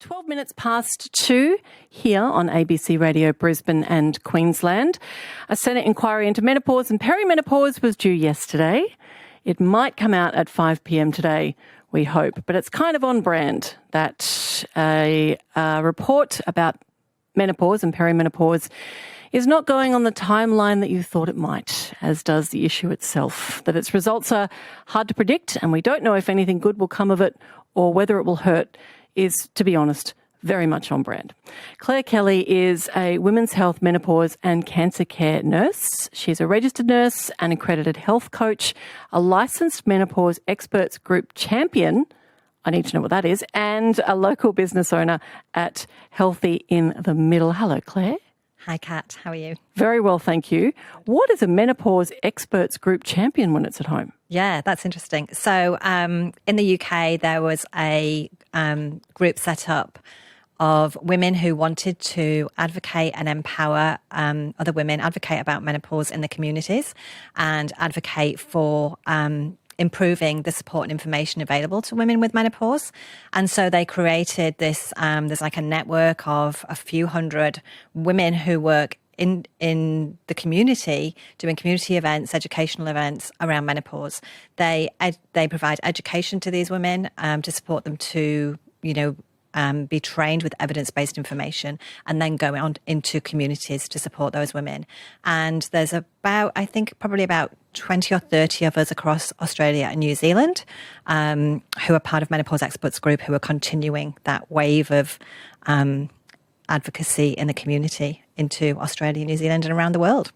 12 minutes past 2 here on ABC Radio Brisbane and Queensland. A Senate inquiry into menopause and perimenopause was due yesterday. It might come out at 5 p.m. today, we hope, but it's kind of on brand that a report about menopause and perimenopause is not going on the timeline that you thought it might, as does the issue itself. That its results are hard to predict and we don't know if anything good will come of it or whether it will hurt is, to be honest, very much on brand. Claire Kelly is a women's health, menopause and cancer care nurse. She's a registered nurse, an accredited health coach, a licensed menopause experts group champion, I need to know what that is, and a local business owner at Healthy in the Middle. Hello, Claire. Hi, Kat. How are you? Very well, thank you. What is a menopause experts group champion when it's at home? Yeah, that's interesting. So in the UK, there was a group set up of women who wanted to advocate and empower other women, advocate about menopause in the communities and advocate for improving the support and information available to women with menopause. And so they created this, there's like a network of a few hundred women who work in the community, doing community events, educational events around menopause. They provide education to these women to support them to, be trained with evidence-based information and then go on into communities to support those women. And there's probably about 20 or 30 of us across Australia and New Zealand who are part of Menopause Experts Group who are continuing that wave of advocacy in the community into Australia, New Zealand and around the world.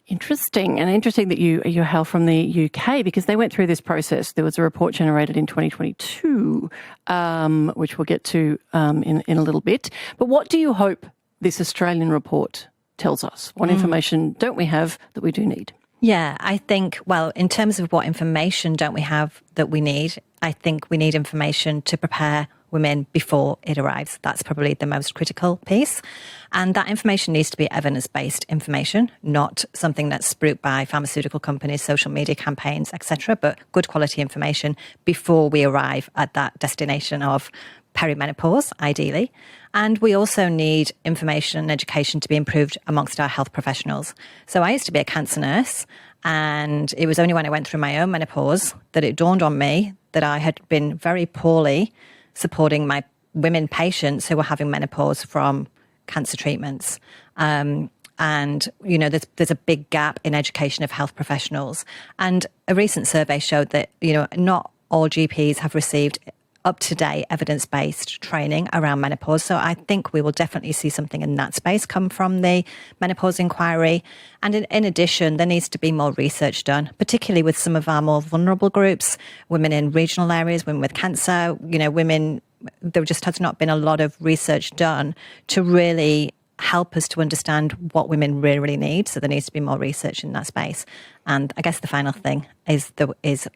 Interesting. And interesting that you hail from the UK because they went through this process. There was a report generated in 2022, which we'll get to in a little bit. But what do you hope this Australian report tells us? What information don't we have that we do need? Yeah, I think, well, in terms of what information don't we have that we need, I think we need information to prepare women before it arrives. That's probably the most critical piece. And that information needs to be evidence-based information, not something that's spruiked by pharmaceutical companies, social media campaigns, etc., but good quality information before we arrive at that destination of perimenopause, ideally. And we also need information and education to be improved amongst our health professionals. So I used to be a cancer nurse, and it was only when I went through my own menopause that it dawned on me that I had been very poorly supporting my women patients who were having menopause from cancer treatments. And, there's a big gap in education of health professionals. And a recent survey showed that, not all GPs have received up-to-date evidence-based training around menopause. So I think we will definitely see something in that space come from the menopause inquiry. And in addition, there needs to be more research done, particularly with some of our more vulnerable groups, women in regional areas, women with cancer, women. There just has not been a lot of research done to really help us to understand what women really need. So there needs to be more research in that space. And I guess the final thing is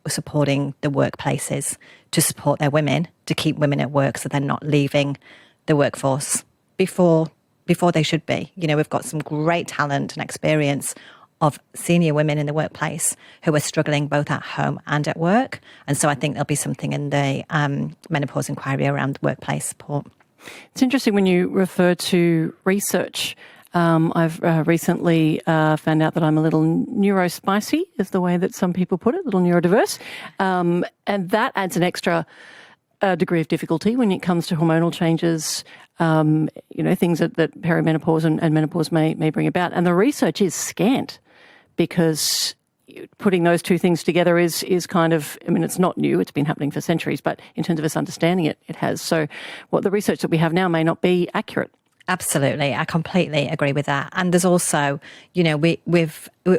supporting the workplaces to support their women, to keep women at work so they're not leaving the workforce before they should be. We've got some great talent and experience of senior women in the workplace who are struggling both at home and at work. And so I think there'll be something in the menopause inquiry around workplace support. It's interesting when you refer to research. I've recently found out that I'm a little neurospicy, is the way that some people put it, a little neurodiverse. And that adds an extra degree of difficulty when it comes to hormonal changes, things that perimenopause and menopause may bring about. And the research is scant because putting those two things together is kind of, it's not new, it's been happening for centuries, but in terms of us understanding it, it has. So what the research that we have now may not be accurate. Absolutely. I completely agree with that. And there's also, we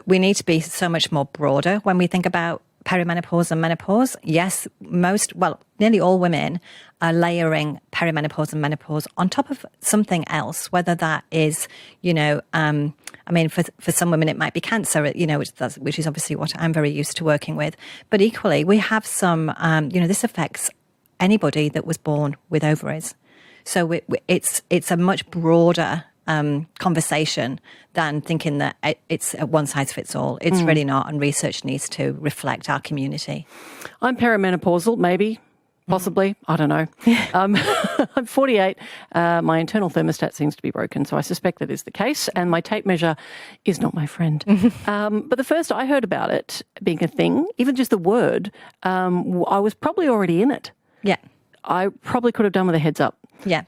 need to be so much more broader when we think about perimenopause and menopause. Yes, nearly all women are layering perimenopause and menopause on top of something else, whether that is, for some women it might be cancer, which is obviously what I'm very used to working with. But equally, we have some, this affects anybody that was born with ovaries. So it's a much broader conversation than thinking that it's a one size fits all. It's really not, and research needs to reflect our community. I'm perimenopausal, maybe Possibly. I don't know. I'm 48. My internal thermostat seems to be broken, so I suspect that is the case. And my tape measure is not my friend. But the first I heard about it being a thing, even just the word, I was probably already in it. Yeah. I probably could have done with a heads up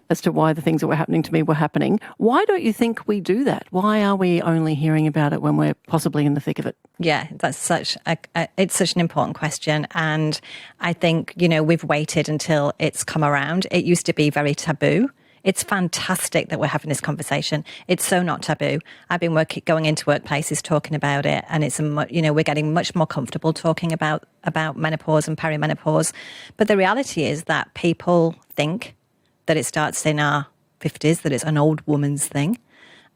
as to why the things that were happening to me were happening. Why don't you think we do that? Why are we only hearing about it when we're possibly in the thick of it? Yeah, that's it's such an important question. And I think, we've waited until it's come around. It used to be very taboo. It's fantastic that we're having this conversation. It's so not taboo. I've been going into workplaces talking about it, and it's we're getting much more comfortable talking about menopause and perimenopause. But the reality is that people think that it starts in our 50s, that it's an old woman's thing.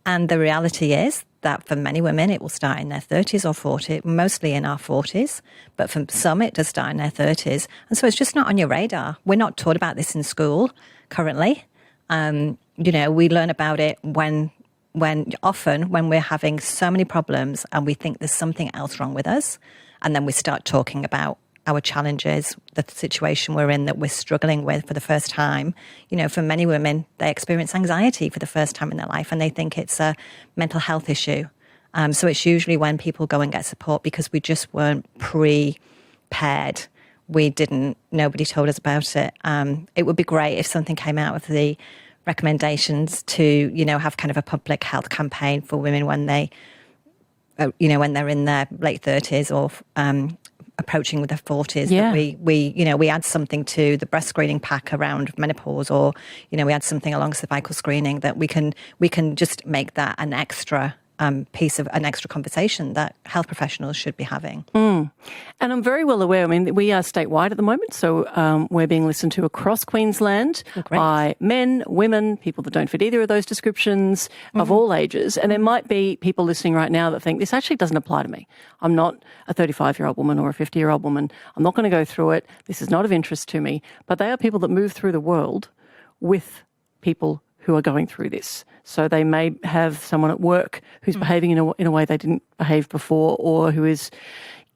And the reality is that for many women, it will start in their 30s or 40s, mostly in our 40s. But for some, it does start in their 30s. And so it's just not on your radar. We're not taught about this in school currently. We learn about it when we're having so many problems and we think there's something else wrong with us. And then we start talking about our challenges, the situation we're in that we're struggling with for the first time. For many women, they experience anxiety for the first time in their life and they think it's a mental health issue. So it's usually when people go and get support because we just weren't prepared. Nobody told us about it. It would be great if something came out of the recommendations to, have kind of a public health campaign for women when when they're in their late 30s or approaching with their 40s. Yeah. That we add something to the breast screening pack around menopause, or, we add something along cervical screening that we can just make that an extra piece of an extra conversation that health professionals should be having. And I'm very well aware, we are statewide at the moment, so we're being listened to across Queensland by men, women, people that don't fit either of those descriptions, of all ages. And there might be people listening right now that think, this actually doesn't apply to me. I'm not a 35-year-old woman or a 50-year-old woman. I'm not going to go through it. This is not of interest to me. But they are people that move through the world with people who are going through this. So they may have someone at work who's behaving in a way they didn't behave before, or who is,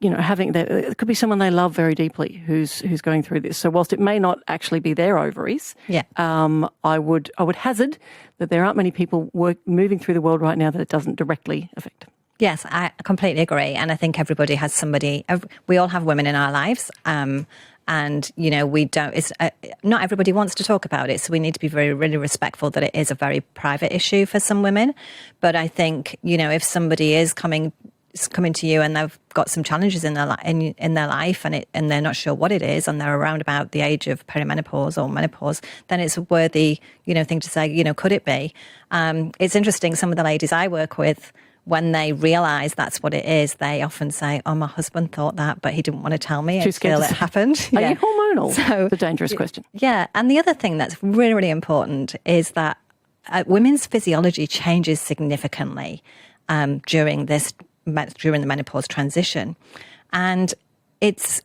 it could be someone they love very deeply who's going through this. So whilst it may not actually be their ovaries, I would hazard that there aren't many people moving through the world right now that it doesn't directly affect. Yes, I completely agree. And I think everybody has somebody, we all have women in our lives. And, we don't, not everybody wants to talk about it. So we need to be really respectful that it is a very private issue for some women. But I think, if somebody is coming to you and they've got some challenges in their life and they're not sure what it is, and they're around about the age of perimenopause or menopause, then it's a worthy, thing to say, could it be? It's interesting. Some of the ladies I work with, when they realise that's what it is, they often say, my husband thought that, but he didn't want to tell me until it happened. Are you hormonal? So, it's a dangerous question. Yeah. And the other thing that's really, really important is that women's physiology changes significantly during the menopause transition. And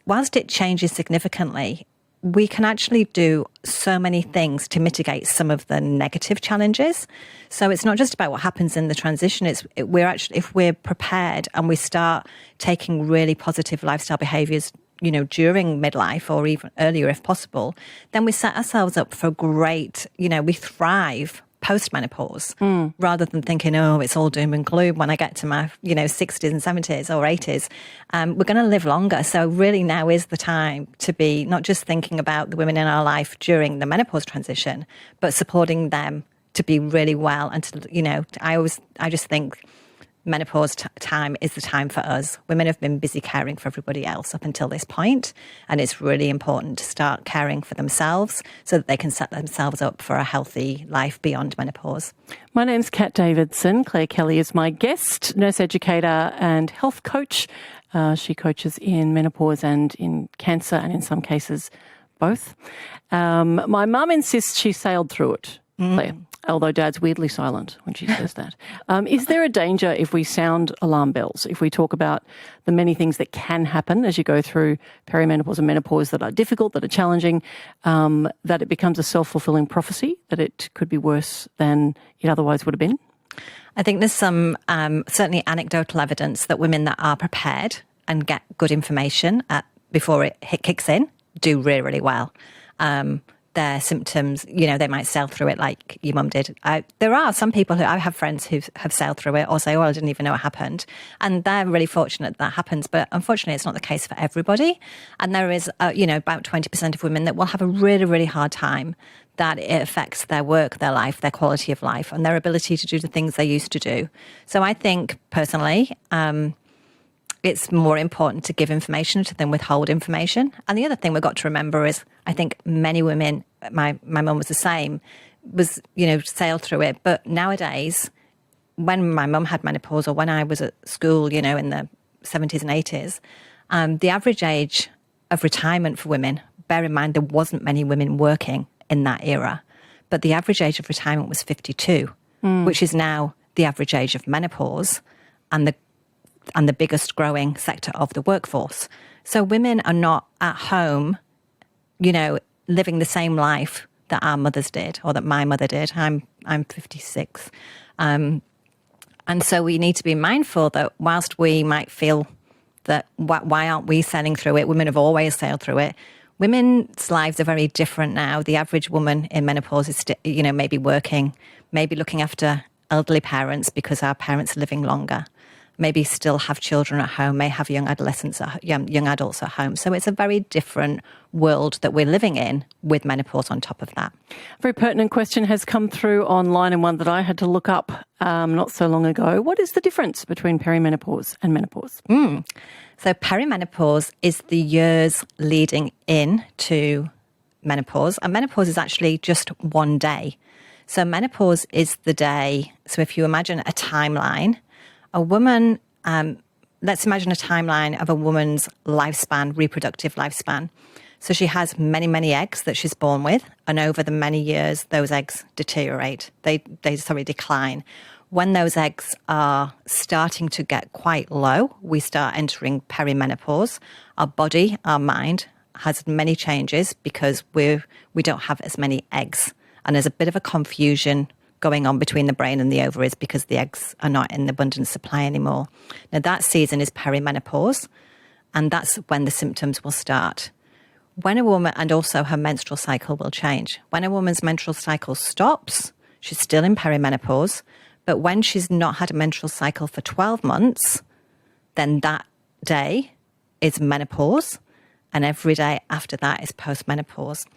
whilst it changes significantly, we can actually do so many things to mitigate some of the negative challenges. So it's not just about what happens in the transition. If we're prepared and we start taking really positive lifestyle behaviours, during midlife or even earlier if possible, then we set ourselves up for great, we thrive post-menopause rather than thinking, it's all doom and gloom when I get to my, 60s and 70s or 80s. We're going to live longer. So really now is the time to be not just thinking about the women in our life during the menopause transition, but supporting them to be really well. And to, I just think menopause time is the time for us. Women have been busy caring for everybody else up until this point, and it's really important to start caring for themselves so that they can set themselves up for a healthy life beyond menopause. My name's Kat Davidson. Claire Kelly is my guest, nurse educator and health coach. She coaches in menopause and in cancer, and in some cases both. My mum insists she sailed through it, Claire. Although Dad's weirdly silent when she says that. Is there a danger if we sound alarm bells, if we talk about the many things that can happen as you go through perimenopause and menopause that are difficult, that are challenging, that it becomes a self-fulfilling prophecy, that it could be worse than it otherwise would have been? I think there's some certainly anecdotal evidence that women that are prepared and get good information before it kicks in do really, really well. their symptoms, they might sail through it like your mum did. There are some people who I have friends who have sailed through it or say, oh, I didn't even know it happened. And they're really fortunate that happens. But unfortunately, it's not the case for everybody. And there is, about 20% of women that will have a really, really hard time, that it affects their work, their life, their quality of life, and their ability to do the things they used to do. So I think personally, it's more important to give information than withhold information. And the other thing we've got to remember is, I think many women, my mum was the same, sailed through it. But nowadays, when my mum had menopause or when I was at school, in the 70s and 80s, the average age of retirement for women, bear in mind there wasn't many women working in that era, but the average age of retirement was 52, which is now the average age of menopause and the biggest growing sector of the workforce. So women are not at home, living the same life that our mothers did or that my mother did. I'm 56. And so we need to be mindful that whilst we might feel that why aren't we sailing through it? Women have always sailed through it. Women's lives are very different now. The average woman in menopause is, maybe working, maybe looking after elderly parents because our parents are living longer, maybe still have children at home, may have young adolescents, young adults at home. So it's a very different world that we're living in with menopause on top of that. A very pertinent question has come through online, and one that I had to look up not so long ago. What is the difference between perimenopause and menopause? So perimenopause is the years leading in to menopause, and menopause is actually just one day. So menopause is the day. So if you imagine a timeline, a woman, let's imagine a timeline of a woman's lifespan, reproductive lifespan. So she has many, many eggs that she's born with, and over the many years, those eggs deteriorate. They decline. When those eggs are starting to get quite low, we start entering perimenopause. Our body, our mind has many changes because we don't have as many eggs. And there's a bit of a confusion going on between the brain and the ovaries because the eggs are not in abundant supply anymore. Now that season is perimenopause, and that's when the symptoms will start. When a woman, and also her menstrual cycle will change. When a woman's menstrual cycle stops, she's still in perimenopause, but when she's not had a menstrual cycle for 12 months, then that day is menopause, and every day after that is postmenopause.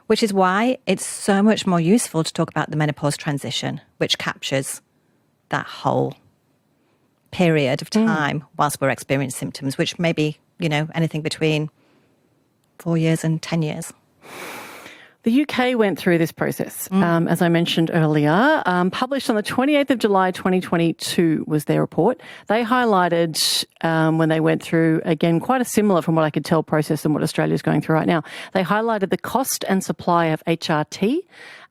Which is why it's so much more useful to talk about the menopause transition, which captures that whole period of time whilst we're experiencing symptoms, which may be, anything between 4 years and 10 years. The UK went through this process, as I mentioned earlier. Published on the 28th of July 2022 was their report. They highlighted, when they went through, again, quite a similar, from what I could tell, process than what Australia is going through right now. They highlighted the cost and supply of HRT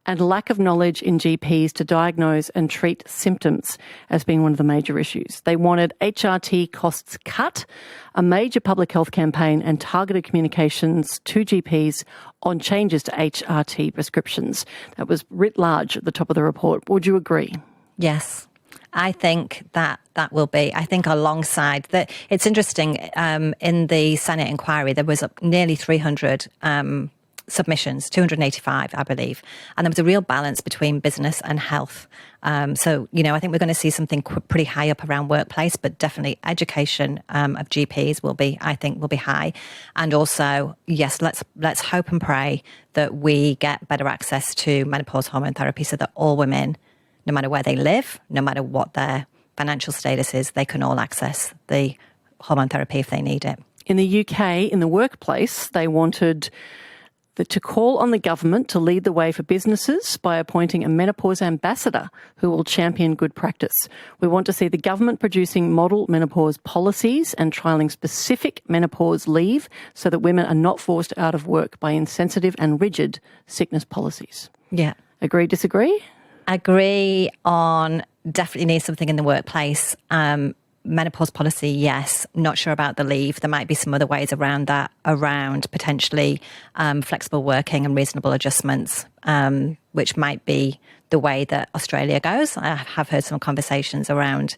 and lack of knowledge in GPs to diagnose and treat symptoms as being one of the major issues. They wanted HRT costs cut, a major public health campaign, and targeted communications to GPs on changes to HRT prescriptions. That was writ large at the top of the report. Would you agree? Yes. I think that will be, alongside that. It's interesting, in the Senate Enquiry, there was nearly 300 submissions, 285, I believe. And there was a real balance between business and health. So, I think we're going to see something pretty high up around workplace, but definitely education of GPs will be high. And also, yes, let's hope and pray that we get better access to menopause hormone therapy so that all women, no matter where they live, no matter what their financial status is, they can all access the hormone therapy if they need it. In the UK, in the workplace, they wanted to call on the government to lead the way for businesses by appointing a menopause ambassador who will champion good practice. We want to see the government producing model menopause policies and trialling specific menopause leave so that women are not forced out of work by insensitive and rigid sickness policies. Yeah. Agree, disagree? Agree on definitely need something in the workplace. Menopause policy, yes. Not sure about the leave. There might be some other ways around that, around potentially flexible working and reasonable adjustments, which might be the way that Australia goes. I have heard some conversations around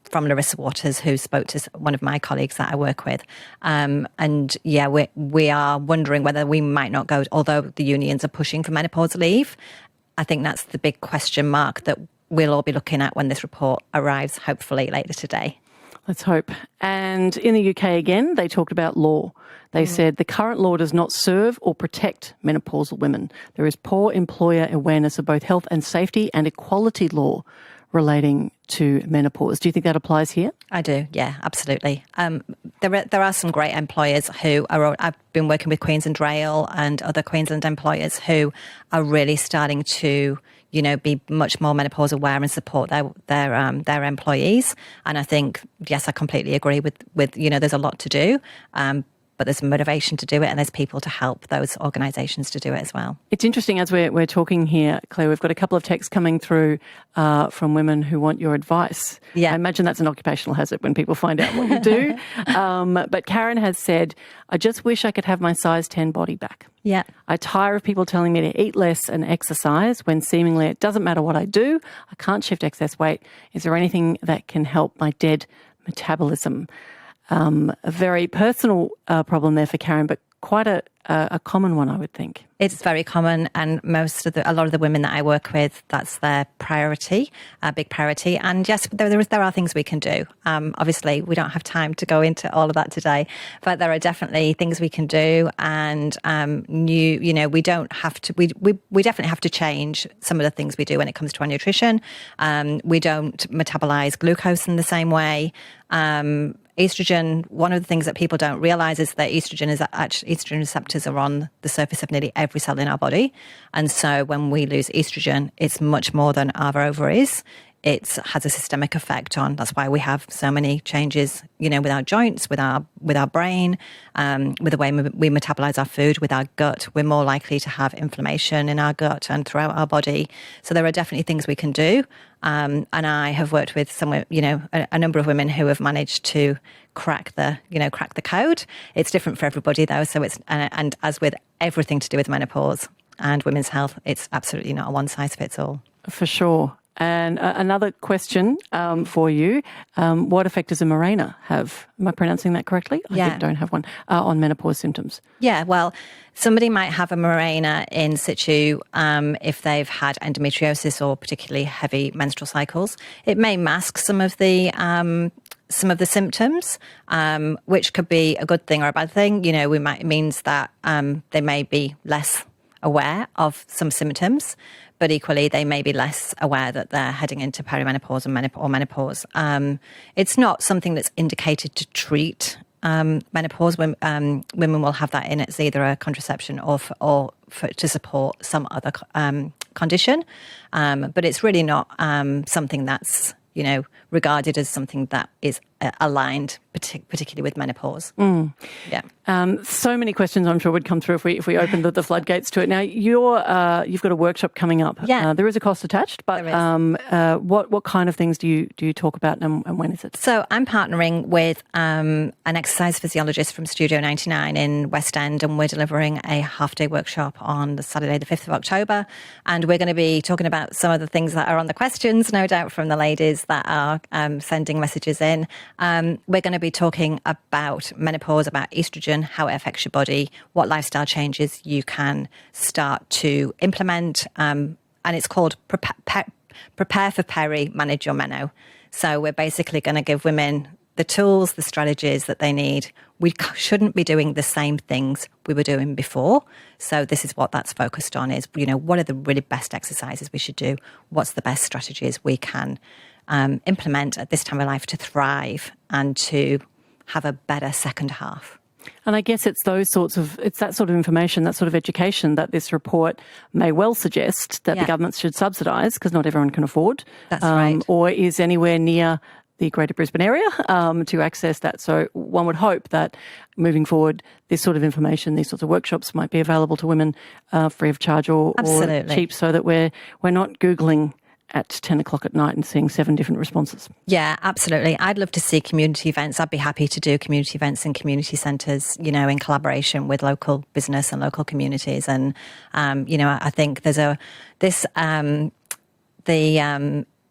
from Larissa Waters, who spoke to one of my colleagues that I work with. And yeah, we are wondering whether we might not go, although the unions are pushing for menopause leave. I think that's the big question mark that we'll all be looking at when this report arrives, hopefully later today. Let's hope. And in the UK again, they talked about law. They said the current law does not serve or protect menopausal women. There is poor employer awareness of both health and safety and equality law relating to menopause. Do you think that applies here? I do, yeah, absolutely. There are some great employers who are, I've been working with Queensland Rail and other Queensland employers who are really starting to, you know, be much more menopause aware and support their employees. And I think, yes, I completely agree with you know, there's a lot to do. But there's motivation to do it, and there's people to help those organisations to do it as well. It's interesting as we're talking here, Claire, we've got a couple of texts coming through from women who want your advice. Yeah. I imagine that's an occupational hazard when people find out what you do. But Karen has said, I just wish I could have my size 10 body back. Yeah. I tire of people telling me to eat less and exercise when seemingly it doesn't matter what I do. I can't shift excess weight. Is there anything that can help my dead metabolism? A very personal problem there for Karen, but quite a common one, I would think. It's very common, and a lot of the women that I work with, that's their priority, a big priority. And yes, there are things we can do. Obviously, we don't have time to go into all of that today, but there are definitely things we can do. And we don't have to. We definitely have to change some of the things we do when it comes to our nutrition. We don't metabolize glucose in the same way. Estrogen, one of the things that people don't realise is that estrogen receptors are on the surface of nearly every cell in our body. And so when we lose estrogen, it's much more than our ovaries. It has a systemic effect on, that's why we have so many changes, you know, with our joints, with our brain, with the way we metabolize our food, with our gut. We're more likely to have inflammation in our gut and throughout our body. So there are definitely things we can do. And I have worked with a number of women who have managed to crack the code. It's different for everybody though. So and as with everything to do with menopause and women's health, it's absolutely not a one size fits all. For sure. And another question for you. What effect does a Mirena have? Am I pronouncing that correctly? Yeah. I don't have one. On menopause symptoms. Yeah, well, somebody might have a Mirena in situ if they've had endometriosis or particularly heavy menstrual cycles. It may mask some of the symptoms, which could be a good thing or a bad thing. You know, it means that they may be less aware of some symptoms, but equally they may be less aware that they're heading into perimenopause or menopause. It's not something that's indicated to treat menopause. Women will have that in as either a contraception or to support some other condition, but it's really not something that's, you know, regarded as something that is aligned, particularly with menopause. Yeah. So many questions I'm sure would come through if we opened the floodgates to it. Now, you've got a workshop coming up. Yeah. There is a cost attached, but what kind of things do you talk about and when is it? So I'm partnering with an exercise physiologist from Studio 99 in West End, and we're delivering a half-day workshop on the Saturday, the 5th of October. And we're going to be talking about some of the things that are on the questions, no doubt, from the ladies that are sending messages in. We're going to be talking about menopause, about estrogen, how it affects your body, what lifestyle changes you can start to implement. And it's called Prepare for Peri, Manage Your Meno. So we're basically going to give women the tools, the strategies that they need. We shouldn't be doing the same things we were doing before. So this is what that's focused on is, you know, what are the really best exercises we should do? What's the best strategies we can implement at this time of life to thrive and to have a better second half? And I guess it's that sort of information, that sort of education that this report may well suggest that the government should subsidise, because not everyone can afford. That's right. Or is anywhere near the Greater Brisbane area to access that. So one would hope that moving forward, this sort of information, these sorts of workshops might be available to women free of charge or cheap, so that we're not Googling at 10 o'clock at night and seeing 7 different responses. Yeah, absolutely. I'd love to see community events. I'd be happy to do community events in community centres, you know, in collaboration with local business and local communities. And, you know, I think there's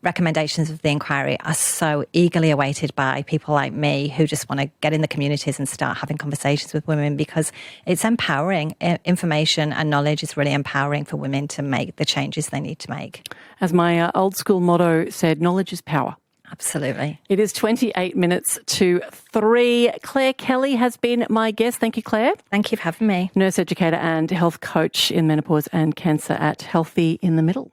recommendations of the inquiry are so eagerly awaited by people like me who just want to get in the communities and start having conversations with women, because it's empowering. Information and knowledge is really empowering for women to make the changes they need to make. As my old school motto said, knowledge is power. Absolutely. It is 28 minutes to 3. Claire Kelly has been my guest. Thank you, Claire. Thank you for having me. Nurse educator and health coach in menopause and cancer at Healthy in the Middle.